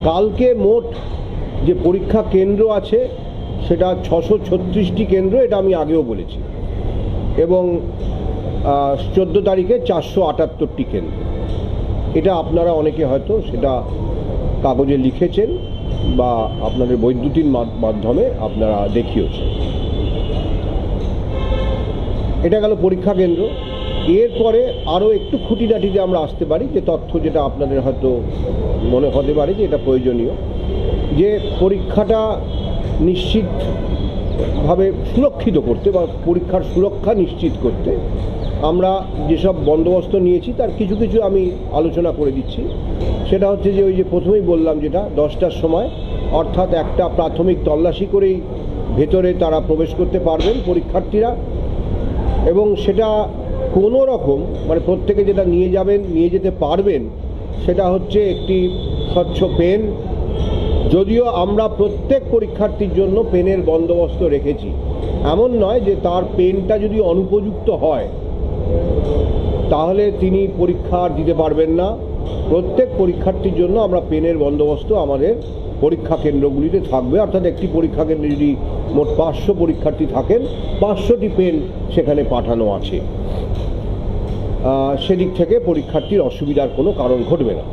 কালকে মোট যে পরীক্ষা কেন্দ্র আছে সেটা 636টি কেন্দ্র, এটা আমি আগেও বলেছি, এবং 14 তারিখে 478টি কেন্দ্র। এটা আপনারা অনেকে হয়তো সেটা কাগজে লিখেছেন বা আপনাদের বৈদ্যুতিন মাধ্যমে আপনারা দেখিয়েছেন। এটা গেল পরীক্ষা কেন্দ্র। এরপরে আরও একটু খুঁটিনাটিতে আমরা আসতে পারি, যে তথ্য যেটা আপনাদের হয়তো মনে হতে পারে যে এটা প্রয়োজনীয়, যে পরীক্ষাটা নিশ্চিতভাবে সুরক্ষিত করতে বা পরীক্ষার সুরক্ষা নিশ্চিত করতে আমরা যেসব বন্দোবস্ত নিয়েছি তার কিছু কিছু আমি আলোচনা করে দিচ্ছি। সেটা হচ্ছে যে ওই যে প্রথমেই বললাম, যেটা 10টার সময়, অর্থাৎ একটা প্রাথমিক তল্লাশি করেই ভেতরে তারা প্রবেশ করতে পারবেন পরীক্ষার্থীরা, এবং সেটা কোনো রকম মানে প্রত্যেকে যেটা নিয়ে যেতে পারবেন সেটা হচ্ছে একটি স্বচ্ছ পেন। যদিও আমরা প্রত্যেক পরীক্ষার্থীর জন্য পেনের বন্দোবস্ত রেখেছি, এমন নয় যে তার পেনটা যদি অনুপযুক্ত হয় তাহলে তিনি পরীক্ষা দিতে পারবেন না। প্রত্যেক পরীক্ষার্থীর জন্য আমরা পেনের বন্দোবস্ত আমাদের পরীক্ষা কেন্দ্রগুলিতে থাকবে, অর্থাৎ একটি পরীক্ষা কেন্দ্রে যদি মোট 500 পরীক্ষার্থী থাকেন, 500টি পেন সেখানে পাঠানো আছে। সেদিক থেকে পরীক্ষার্থীর অসুবিধার কোনো কারণ ঘটবে না।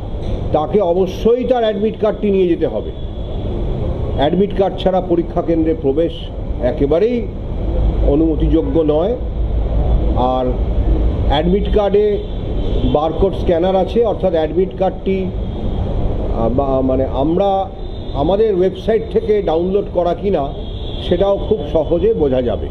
তাকে অবশ্যই তার অ্যাডমিট কার্ডটি নিয়ে যেতে হবে। অ্যাডমিট কার্ড ছাড়া পরীক্ষা কেন্দ্রে প্রবেশ একেবারেই অনুমতিযোগ্য নয়। আর অ্যাডমিট কার্ডে বারকোড স্ক্যানার আছে, অর্থাৎ অ্যাডমিট কার্ডটি মানে আমরা আমাদের ওয়েবসাইট থেকে ডাউনলোড করা কিনা সেটাও খুব সহজে বোঝা যাবে।